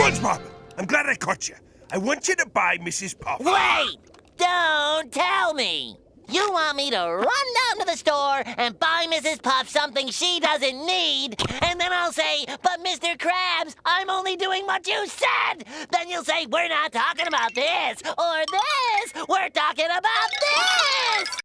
SpongeBob, I'm glad I caught you. I want you to buy Mrs. Puff. Wait! Don't tell me! You want me to run down to the store and buy Mrs. Puff something she doesn't need, and then I'll say, but Mr. Krabs, I'm only doing what you said! Then you'll say, we're not talking about this, or this, we're talking about this!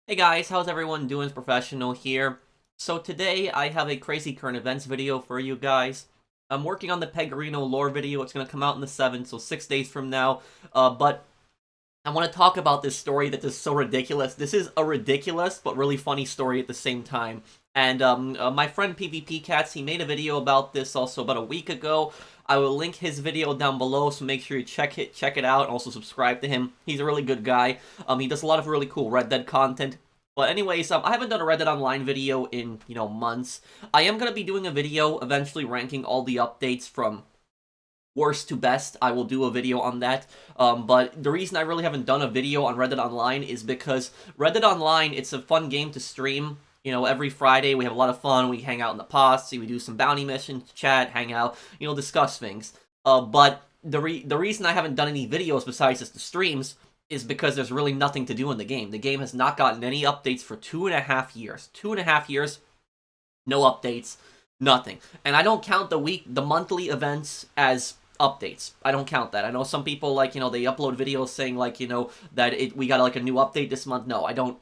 Hey guys, how's everyone doing? It's Professional here. So today I have a crazy current events video for you guys. I'm working on the Pegorino lore video. It's going to come out on the 7th, so 6 days from now. But I want to talk about this story that is so ridiculous. This is a ridiculous but really funny story at the same time. And my friend PvP Cats, he made a video about this also about a week ago. I will link his video down below, so make sure you check it out, and also subscribe to him. He's a really good guy. He does a lot of really cool Red Dead content. But anyways, I haven't done a Red Dead Online video in, months. I am going to be doing a video eventually ranking all the updates from worst to best. I will do a video on that. But the reason I really haven't done a video on Red Dead Online is because Red Dead Online, it's a fun game to stream. Every Friday we have a lot of fun. We hang out in the posse, we do some bounty missions, chat, hang out, discuss things. But the reason I haven't done any videos besides just the streams is because there's really nothing to do in the game. The game has not gotten any updates for 2.5 years. 2.5 years, no updates, nothing. And I don't count the monthly events as updates. I don't count that. I know some people, they upload videos saying, that we got, a new update this month. No, I don't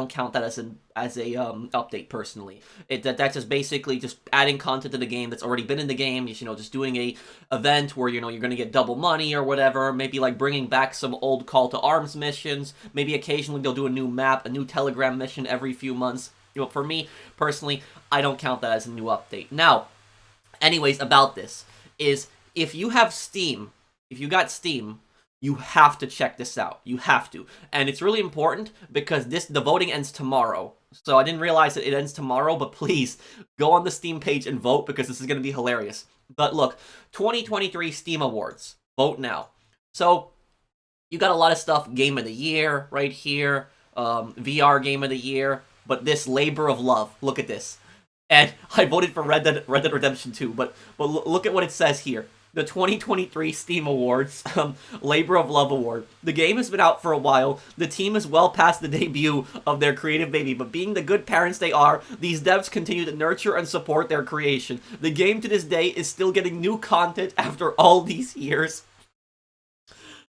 count that as a update personally. That's just basically just adding content to the game that's already been in the game. Just doing a event where you're gonna get double money or whatever. Maybe bringing back some old Call to Arms missions. Maybe occasionally they'll do a new map, a new Telegram mission every few months. For me personally, I don't count that as a new update. Now, anyways, about this is if you have Steam, if you got Steam, you have to check this out. You have to. And it's really important because the voting ends tomorrow. So I didn't realize that it ends tomorrow, but please go on the Steam page and vote because this is going to be hilarious. But look, 2023 Steam Awards. Vote now. So you got a lot of stuff. Game of the Year right here. VR Game of the Year. But this Labor of Love. Look at this. And I voted for Red Dead Redemption 2. But look at what it says here. The 2023 Steam Awards, Labor of Love Award. The game has been out for a while. The team is well past the debut of their creative baby, but being the good parents they are, these devs continue to nurture and support their creation. The game to this day is still getting new content after all these years.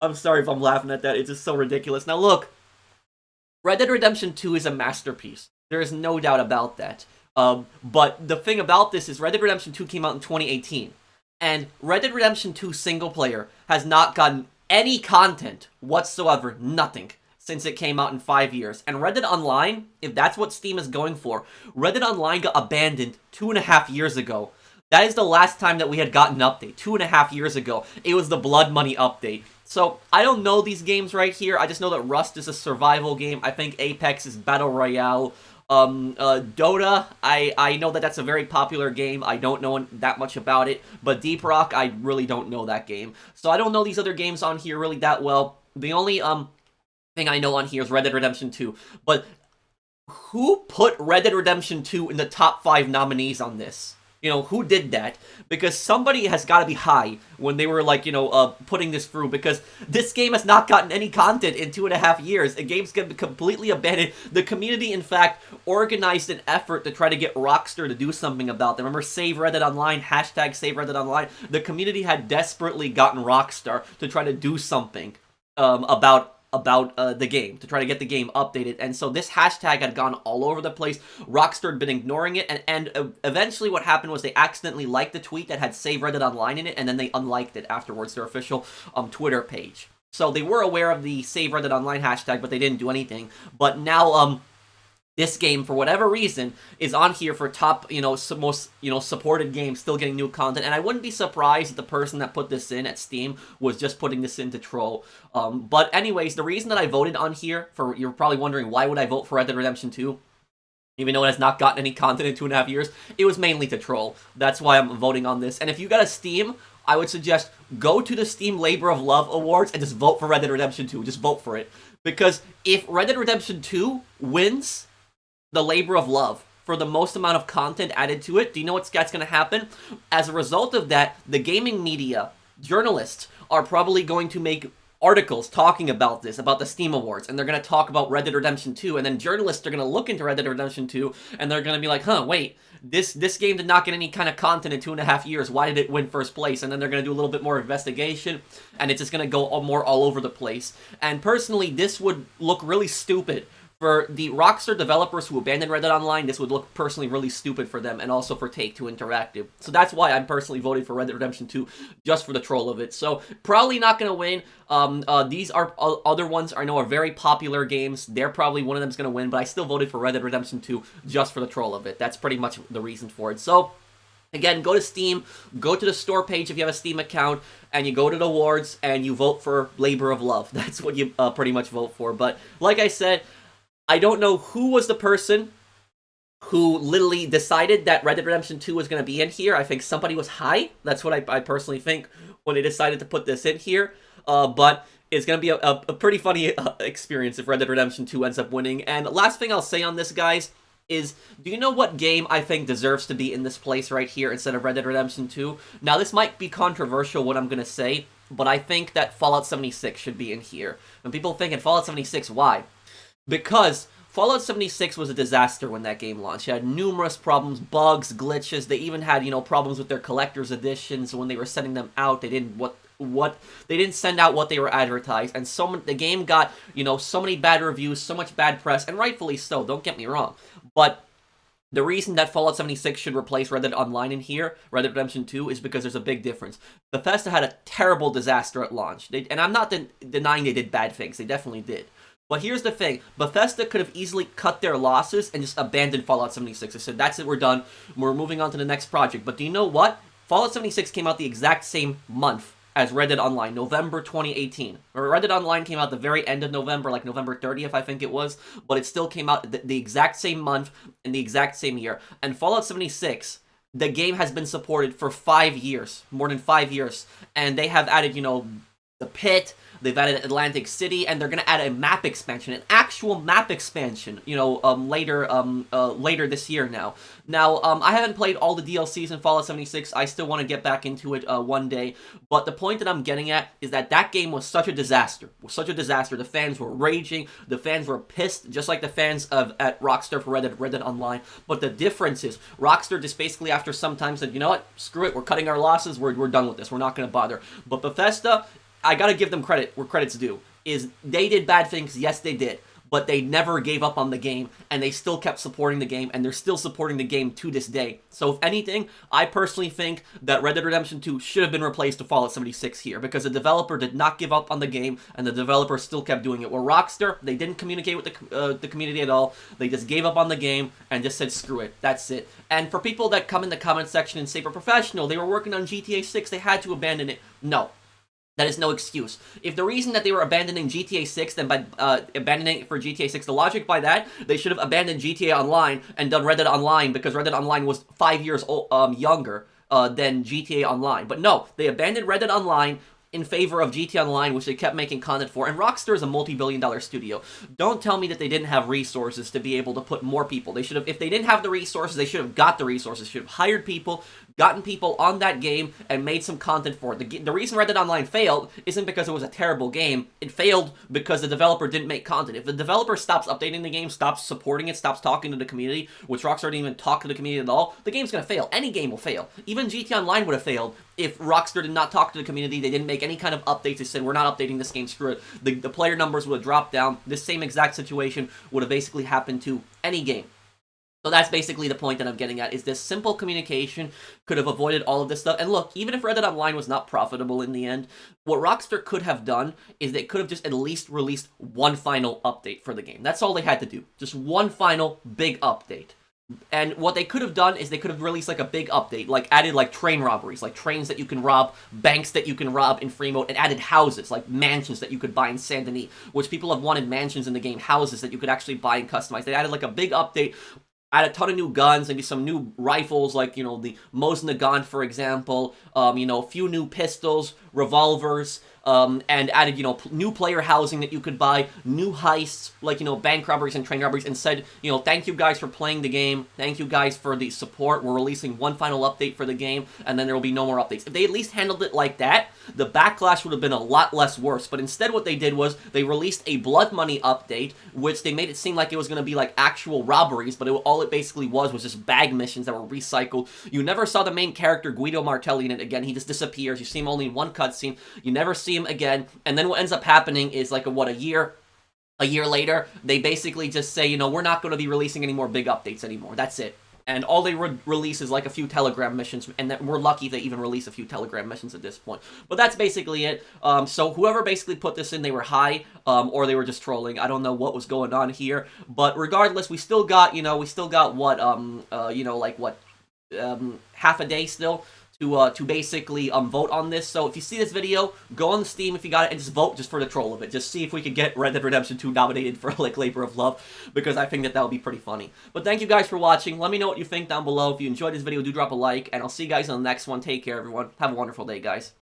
I'm sorry if I'm laughing at that. It's just so ridiculous. Now look, Red Dead Redemption 2 is a masterpiece. There is no doubt about that. But the thing about this is Red Dead Redemption 2 came out in 2018. And Red Dead Redemption 2 single player has not gotten any content whatsoever, nothing, since it came out in 5 years. And Red Dead Online, if that's what Steam is going for, Red Dead Online got abandoned 2.5 years ago. That is the last time that we had gotten an update, 2.5 years ago. It was the Blood Money update. So, I don't know these games right here. I just know that Rust is a survival game. I think Apex is Battle Royale. Dota, I know that that's a very popular game. I don't know that much about it, but Deep Rock, I really don't know that game. So I don't know these other games on here really that well. The only, thing I know on here is Red Dead Redemption 2. But who put Red Dead Redemption 2 in the top 5 nominees on this? Who did that? Because somebody has got to be high when they were, putting this through. Because this game has not gotten any content in 2.5 years. The game's going to be completely abandoned. The community, in fact, organized an effort to try to get Rockstar to do something about them. Remember Save Red Dead Online? Hashtag Save Red Dead Online? The community had desperately gotten Rockstar to try to do something about the game, to try to get the game updated. And so this hashtag had gone all over the place. Rockstar had been ignoring it, and eventually what happened was they accidentally liked the tweet that had Save Red Dead Online in it, and then they unliked it afterwards, their official Twitter page. So they were aware of the Save Red Dead Online hashtag, but they didn't do anything. But now, this game, for whatever reason, is on here for top, most, supported games, still getting new content. And I wouldn't be surprised if the person that put this in at Steam was just putting this in to troll. But anyways, the reason that I voted on here, you're probably wondering, why would I vote for Red Dead Redemption 2? Even though it has not gotten any content in 2.5 years, it was mainly to troll. That's why I'm voting on this. And if you got a Steam, I would suggest go to the Steam Labor of Love Awards and just vote for Red Dead Redemption 2. Just vote for it. Because if Red Dead Redemption 2 wins the Labor of Love for the most amount of content added to it. Do you know what's going to happen? As a result of that, the gaming media, journalists, are probably going to make articles talking about this, about the Steam Awards, and they're going to talk about Red Dead Redemption 2, and then journalists are going to look into Red Dead Redemption 2, and they're going to be like, huh, wait, this game did not get any kind of content in 2.5 years, why did it win first place? And then they're going to do a little bit more investigation, and it's just going to go more all over the place. And personally, this would look really stupid. For the Rockstar developers who abandoned Red Dead Online, this would look personally really stupid for them, and also for Take-Two Interactive. So that's why I'm personally voting for Red Dead Redemption 2, just for the troll of it. So, probably not going to win. These are other ones I know are very popular games. They're probably one of them's going to win, but I still voted for Red Dead Redemption 2, just for the troll of it. That's pretty much the reason for it. So, again, go to Steam, go to the store page if you have a Steam account, and you go to the awards, and you vote for Labor of Love. That's what you pretty much vote for. But, like I said, I don't know who was the person who literally decided that Red Dead Redemption 2 was going to be in here. I think somebody was high. That's what I personally think when they decided to put this in here. But it's going to be a pretty funny experience if Red Dead Redemption 2 ends up winning. And last thing I'll say on this, guys, is, do you know what game I think deserves to be in this place right here instead of Red Dead Redemption 2? Now, this might be controversial, what I'm going to say, but I think that Fallout 76 should be in here. And people thinking, Fallout 76, why? Because Fallout 76 was a disaster when that game launched. It had numerous problems, bugs, glitches. They even had, problems with their collector's editions when they were sending them out. They didn't they didn't send out what they were advertised, and the game got, so many bad reviews, so much bad press, and rightfully so. Don't get me wrong, but the reason that Fallout 76 should replace Red Dead Online in here, Red Dead Redemption 2, is because there's a big difference. Bethesda had a terrible disaster at launch, and I'm not denying they did bad things. They definitely did. But here's the thing, Bethesda could have easily cut their losses and just abandoned Fallout 76. They said, that's it, we're done, we're moving on to the next project. But do you know what? Fallout 76 came out the exact same month as Red Dead Online, November 2018. Red Dead Online came out the very end of November, like November 30th, I think it was, but it still came out the exact same month in the exact same year. And Fallout 76, the game has been supported for 5 years, more than 5 years, and they have added, the pit, they've added Atlantic City, and they're going to add a map expansion, an actual map expansion, later this year now. Now, I haven't played all the DLCs in Fallout 76. I still want to get back into it one day, but the point that I'm getting at is that game was such a disaster. The fans were raging, the fans were pissed, just like the fans at Rockstar for Red Dead Online. But the difference is, Rockstar just basically after some time said, you know what, screw it, we're cutting our losses, we're done with this, we're not going to bother. But Bethesda, I gotta give them credit where credit's due, is they did bad things, yes they did, but they never gave up on the game, and they still kept supporting the game, and they're still supporting the game to this day. So if anything, I personally think that Red Dead Redemption 2 should have been replaced to Fallout 76 here, because the developer did not give up on the game, and the developer still kept doing it. Where Rockstar, they didn't communicate with the community at all, they just gave up on the game, and just said, screw it, that's it. And for people that come in the comment section and say, we're professional, they were working on GTA 6, they had to abandon it. No. That is no excuse. If the reason that they were abandoning GTA 6, then by abandoning it for GTA 6, the logic by that, they should have abandoned GTA Online and done Red Dead Online, because Red Dead Online was 5 years younger than GTA Online. But no, they abandoned Red Dead Online in favor of GTA Online, which they kept making content for. And Rockstar is a multi-billion-dollar studio. Don't tell me that they didn't have resources to be able to put more people. They should have, if they didn't have the resources, they should have got the resources. Should have hired people, gotten people on that game, and made some content for it. The reason Red Dead Online failed isn't because it was a terrible game. It failed because the developer didn't make content. If the developer stops updating the game, stops supporting it, stops talking to the community, which Rockstar didn't even talk to the community at all, the game's gonna fail. Any game will fail. Even GTA Online would have failed if Rockstar did not talk to the community. They didn't make any kind of updates. They said, we're not updating this game, screw it. The player numbers would have dropped down. This same exact situation would have basically happened to any game. So that's basically the point that I'm getting at, is this simple communication could have avoided all of this stuff. And look, even if Red Dead Online was not profitable in the end, what Rockstar could have done is they could have just at least released one final update for the game. That's all they had to do. Just one final big update. And what they could have done is they could have released like a big update, like added like train robberies, like trains that you can rob, banks that you can rob in free mode, and added houses, like mansions that you could buy in Saint Denis, which people have wanted mansions in the game, houses that you could actually buy and customize. They added like a big update, add a ton of new guns, maybe some new rifles, like, the Mosin Nagant, for example, a few new pistols, revolvers, and added, new player housing that you could buy, new heists, like, bank robberies and train robberies, and said, thank you guys for playing the game, thank you guys for the support, we're releasing one final update for the game, and then there will be no more updates. If they at least handled it like that, the backlash would have been a lot less worse, but instead what they did was, they released a Blood Money update, which they made it seem like it was going to be like actual robberies, but all it basically was just bag missions that were recycled. You never saw the main character, Guido Martelli, in it again. He just disappears. You see him only in one cutscene. You never see him again, and then what ends up happening is like a year later, they basically just say, we're not going to be releasing any more big updates anymore. That's it. And all they release is like a few Telegram missions, and we're lucky they even release a few Telegram missions at this point. But that's basically it. So whoever basically put this in, they were high, or they were just trolling. I don't know what was going on here, but regardless, we still got, what, half a day still to basically vote on this. So if you see this video, go on Steam if you got it and just vote just for the troll of it. Just see if we could get Red Dead Redemption 2 nominated for like Labor of Love, because I think that would be pretty funny. But thank you guys for watching. Let me know what you think down below. If you enjoyed this video, do drop a like, and I'll see you guys on the next one. Take care, everyone. Have a wonderful day, guys.